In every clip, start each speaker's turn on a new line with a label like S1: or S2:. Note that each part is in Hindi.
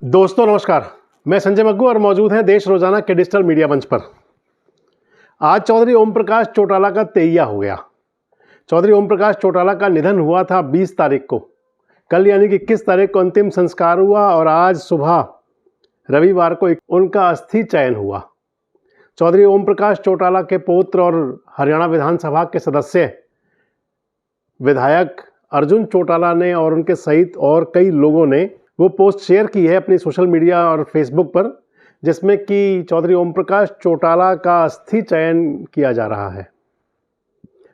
S1: दोस्तों नमस्कार, मैं संजय मग्गू और मौजूद हैं देश रोजाना के डिजिटल मीडिया मंच पर। आज चौधरी ओम प्रकाश चौटाला का तेइया हो गया। चौधरी ओम प्रकाश चौटाला का निधन हुआ था 20 तारीख को। कल यानी कि 21 तारीख को अंतिम संस्कार हुआ और आज सुबह रविवार को उनका अस्थि चयन हुआ। चौधरी ओम प्रकाश चौटाला के पौत्र और हरियाणा विधानसभा के सदस्य विधायक अर्जुन चौटाला ने और उनके सहित और कई लोगों ने वो पोस्ट शेयर की है अपनी सोशल मीडिया और फेसबुक पर, जिसमें कि चौधरी ओम प्रकाश चौटाला का अस्थि चयन किया जा रहा है।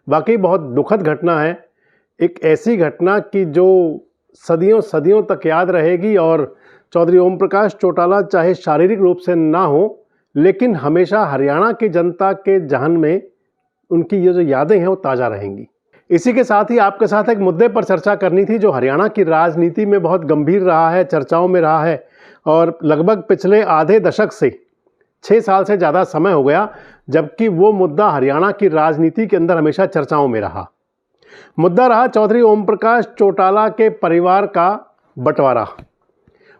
S1: वाकई बहुत दुखद घटना है, एक ऐसी घटना कि जो सदियों सदियों तक याद रहेगी। और चौधरी ओम प्रकाश चौटाला चाहे शारीरिक रूप से ना हो, लेकिन हमेशा हरियाणा की जनता के जहन में उनकी ये जो यादें हैं वो ताज़ा रहेंगी। इसी के साथ ही आपके साथ एक मुद्दे पर चर्चा करनी थी जो हरियाणा की राजनीति में बहुत गंभीर रहा है, चर्चाओं में रहा है और लगभग पिछले आधे दशक से 6 साल से ज़्यादा समय हो गया, जबकि वो मुद्दा हरियाणा की राजनीति के अंदर हमेशा चर्चाओं में रहा। मुद्दा रहा चौधरी ओम प्रकाश चौटाला के परिवार का बंटवारा।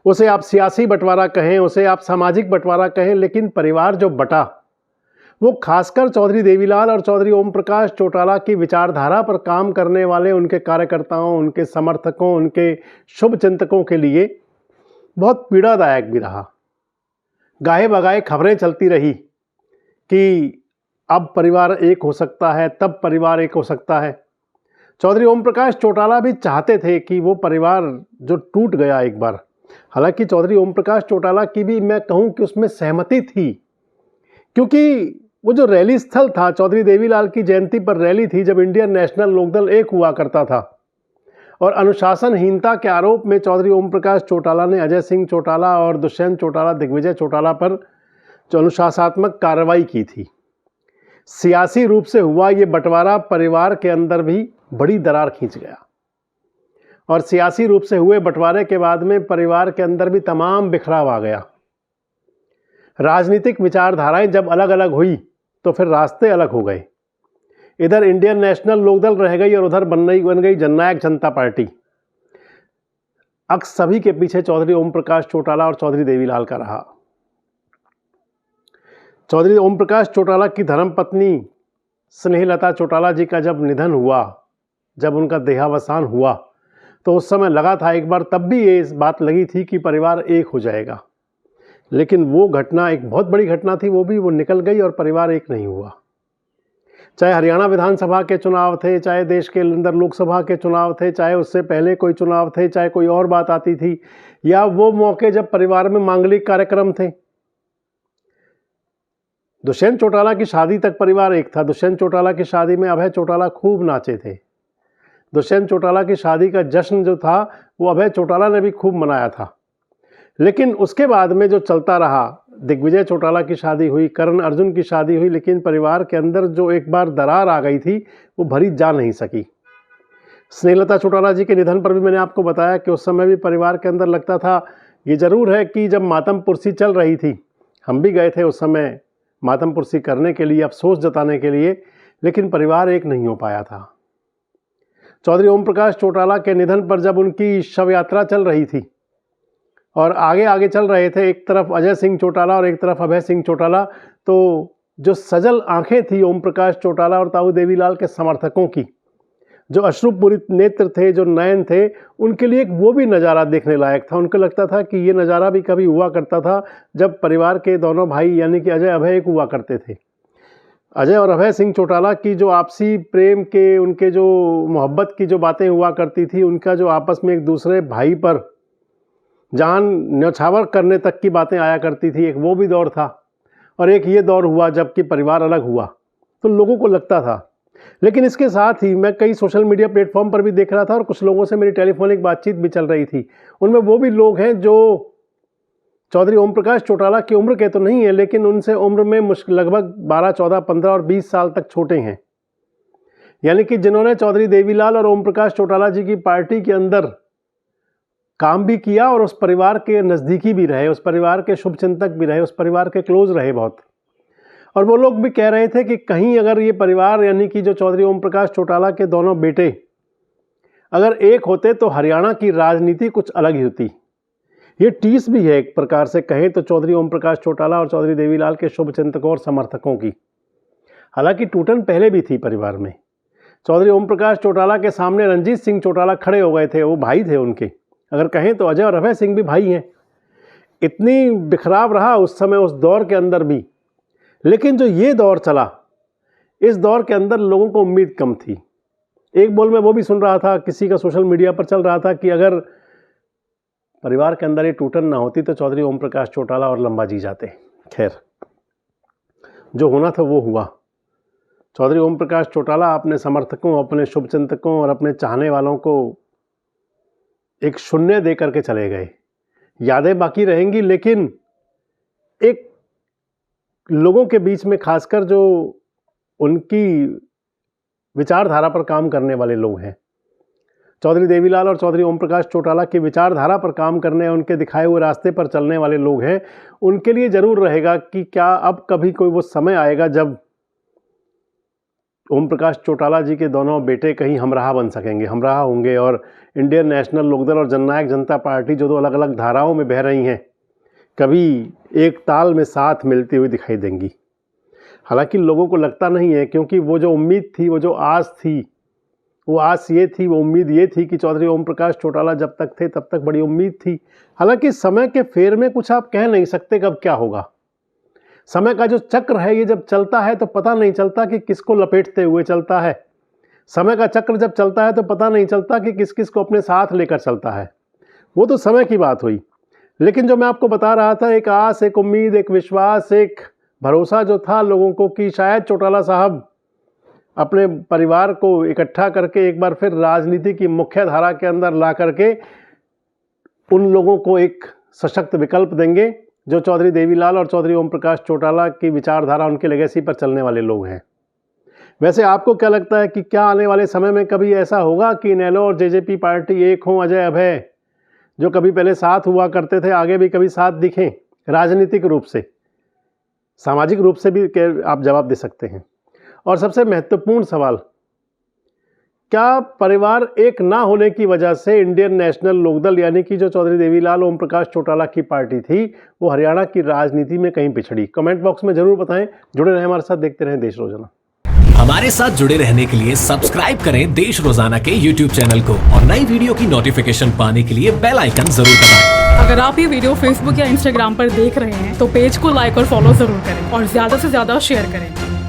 S1: उसे आप सियासी बंटवारा कहें, उसे आप सामाजिक बंटवारा कहें, लेकिन परिवार जो बटा वो खासकर चौधरी देवीलाल और चौधरी ओम प्रकाश चौटाला की विचारधारा पर काम करने वाले उनके कार्यकर्ताओं, उनके समर्थकों, उनके शुभचिंतकों के लिए बहुत पीड़ादायक भी रहा। गाहे बगाहे खबरें चलती रही कि अब परिवार एक हो सकता है, तब परिवार एक हो सकता है। चौधरी ओम प्रकाश चौटाला भी चाहते थे कि वो परिवार जो टूट गया एक बार, हालांकि चौधरी ओम प्रकाश चौटाला की भी मैं कहूँ कि उसमें सहमति थी, क्योंकि वो जो रैली स्थल था, चौधरी देवीलाल की जयंती पर रैली थी जब इंडियन नेशनल लोकदल एक हुआ करता था, और अनुशासनहीनता के आरोप में चौधरी ओम प्रकाश चौटाला ने अजय सिंह चौटाला और दुष्यंत चौटाला, दिग्विजय चौटाला पर जो अनुशासनात्मक कार्रवाई की थी। सियासी रूप से हुआ ये बंटवारा परिवार के अंदर भी बड़ी दरार खींच गया, और सियासी रूप से हुए बंटवारे के बाद में परिवार के अंदर भी तमाम बिखराव आ गया। राजनीतिक विचारधाराएं जब अलग अलग हुई तो फिर रास्ते अलग हो गए। इधर इंडियन नेशनल लोकदल रह गई और उधर बन गई जननायक जनता पार्टी। अक्स सभी के पीछे चौधरी ओम प्रकाश चौटाला और चौधरी देवीलाल का रहा। चौधरी ओम प्रकाश चौटाला की धर्मपत्नी स्नेहलता चौटाला जी का जब निधन हुआ, जब उनका देहावसान हुआ, तो उस समय लगा था एक बार, तब भी ये बात लगी थी कि परिवार एक हो जाएगा, लेकिन वो घटना एक बहुत बड़ी घटना थी, वो निकल गई और परिवार एक नहीं हुआ। चाहे हरियाणा विधानसभा के चुनाव थे, चाहे देश के अंदर लोकसभा के चुनाव थे, चाहे उससे पहले कोई चुनाव थे, चाहे कोई और बात आती थी, या वो मौके जब परिवार में मांगलिक कार्यक्रम थे। दुष्यंत चौटाला की शादी तक परिवार एक था। दुष्यंत चौटाला की शादी में अभय चौटाला खूब नाचे थे। दुष्यंत चौटाला की शादी का जश्न जो था वो अभय चौटाला ने भी खूब मनाया था। लेकिन उसके बाद में जो चलता रहा, दिग्विजय चौटाला की शादी हुई, करण अर्जुन की शादी हुई, लेकिन परिवार के अंदर जो एक बार दरार आ गई थी वो भरी जा नहीं सकी। स्नेहलता चौटाला जी के निधन पर भी मैंने आपको बताया कि उस समय भी परिवार के अंदर लगता था। ये जरूर है कि जब मातम पुरसी चल रही थी, हम भी गए थे उस समय मातम पुरसी करने के लिए, अफसोस जताने के लिए, लेकिन परिवार एक नहीं हो पाया था। चौधरी ओम प्रकाश चौटाला के निधन पर जब उनकी शव यात्रा चल रही थी और आगे आगे चल रहे थे, एक तरफ अजय सिंह चौटाला और एक तरफ अभय सिंह चौटाला, तो जो सजल आंखें थी ओम प्रकाश चौटाला और ताऊ देवीलाल के समर्थकों की, जो अश्रुपूरित नेत्र थे, जो नयन थे, उनके लिए एक वो भी नज़ारा देखने लायक था। उनको लगता था कि ये नज़ारा भी कभी हुआ करता था जब परिवार के दोनों भाई यानी कि अजय अभय एक हुआ करते थे। अजय और अभय सिंह चौटाला की जो आपसी प्रेम के, उनके जो मोहब्बत की जो बातें हुआ करती थी, उनका जो आपस में एक दूसरे भाई पर जान न्यौछावर करने तक की बातें आया करती थी, एक वो भी दौर था। और एक ये दौर हुआ जबकि परिवार अलग हुआ, तो लोगों को लगता था। लेकिन इसके साथ ही मैं कई सोशल मीडिया प्लेटफॉर्म पर भी देख रहा था और कुछ लोगों से मेरी टेलीफोनिक बातचीत भी चल रही थी। उनमें वो भी लोग हैं जो चौधरी ओम प्रकाश चौटाला की उम्र के तो नहीं है, लेकिन उनसे उम्र में लगभग 12, 14, 15 और 20 साल तक छोटे हैं, यानी कि जिन्होंने चौधरी देवीलाल और ओम प्रकाश चौटाला जी की पार्टी के अंदर काम भी किया और उस परिवार के नज़दीकी भी रहे, उस परिवार के शुभचिंतक भी रहे, उस परिवार के क्लोज रहे बहुत। और वो लोग भी कह रहे थे कि कहीं अगर ये परिवार यानी कि जो चौधरी ओम प्रकाश चौटाला के दोनों बेटे अगर एक होते तो हरियाणा की राजनीति कुछ अलग ही होती। ये टीस भी है एक प्रकार से कहें तो चौधरी ओम प्रकाश चौटाला और चौधरी देवीलाल के शुभचिंतकों और समर्थकों की। हालांकि टूटन पहले भी थी परिवार में। चौधरी ओम प्रकाश चौटाला के सामने रणजीत सिंह चौटाला खड़े हो गए थे, वो भाई थे उनके। अगर कहें तो अजय और अभय सिंह भी भाई हैं। इतनी बिखराव रहा उस समय, उस दौर के अंदर भी। लेकिन जो ये दौर चला, इस दौर के अंदर लोगों को उम्मीद कम थी। एक बोल में वो भी सुन रहा था, किसी का सोशल मीडिया पर चल रहा था कि अगर परिवार के अंदर ये टूटन ना होती तो चौधरी ओम प्रकाश चौटाला और लंबा जी जाते। खैर, जो होना था वो हुआ। चौधरी ओम प्रकाश चौटाला अपने समर्थकों, अपने शुभचिंतकों और अपने चाहने वालों को एक शून्य दे करके चले गए। यादें बाकी रहेंगी, लेकिन एक लोगों के बीच में खासकर जो उनकी विचारधारा पर काम करने वाले लोग हैं, चौधरी देवीलाल और चौधरी ओम प्रकाश चौटाला की विचारधारा पर काम करने, उनके दिखाए हुए रास्ते पर चलने वाले लोग हैं, उनके लिए ज़रूर रहेगा कि क्या अब कभी कोई वो समय आएगा जब ओम प्रकाश चौटाला जी के दोनों बेटे कहीं हमराह बन सकेंगे, हमराह होंगे और इंडियन नेशनल लोकदल और जननायक जनता पार्टी जो दो अलग अलग धाराओं में बह रही हैं, कभी एक ताल में साथ मिलती हुई दिखाई देंगी। हालांकि लोगों को लगता नहीं है, क्योंकि वो जो उम्मीद थी, वो जो आस थी, वो आस ये थी, वो उम्मीद ये थी कि चौधरी ओम प्रकाश चौटाला जब तक थे तब तक बड़ी उम्मीद थी। हालांकि समय के फेर में कुछ आप कह नहीं सकते कब क्या होगा। समय का जो चक्र है, ये जब चलता है तो पता नहीं चलता कि किसको लपेटते हुए चलता है। समय का चक्र जब चलता है तो पता नहीं चलता कि किस किस को अपने साथ लेकर चलता है। वो तो समय की बात हुई। लेकिन जो मैं आपको बता रहा था, एक आस, एक उम्मीद, एक विश्वास, एक भरोसा जो था लोगों को कि शायद चौटाला साहब अपने परिवार को इकट्ठा करके एक बार फिर राजनीति की मुख्य धारा के अंदर ला करके उन लोगों को एक सशक्त विकल्प देंगे जो चौधरी देवीलाल और चौधरी ओम प्रकाश चौटाला की विचारधारा, उनके लेगेसी पर चलने वाले लोग हैं। वैसे आपको क्या लगता है कि क्या आने वाले समय में कभी ऐसा होगा कि इनेलो और जेजेपी पार्टी एक हों, अजय अभय जो कभी पहले साथ हुआ करते थे आगे भी कभी साथ दिखें? राजनीतिक रूप से, सामाजिक रूप से भी आप जवाब दे सकते हैं। और सबसे महत्वपूर्ण सवाल, क्या परिवार एक ना होने की वजह से इंडियन नेशनल लोकदल यानी कि जो चौधरी देवीलाल ओम प्रकाश चौटाला की पार्टी थी, वो हरियाणा की राजनीति में कहीं पिछड़ी? कमेंट बॉक्स में जरूर बताएं। जुड़े रहें हमारे साथ, देखते रहें देश रोजाना।
S2: हमारे साथ जुड़े रहने के लिए सब्सक्राइब करें देश रोजाना के YouTube चैनल को और नई वीडियो की नोटिफिकेशन पाने के लिए बेल आइकन जरूर दबाएं।
S3: अगर आप ये वीडियो Facebook या Instagram पर देख रहे हैं तो पेज को लाइक और फॉलो जरूर करें और ज्यादा से ज्यादा शेयर करें।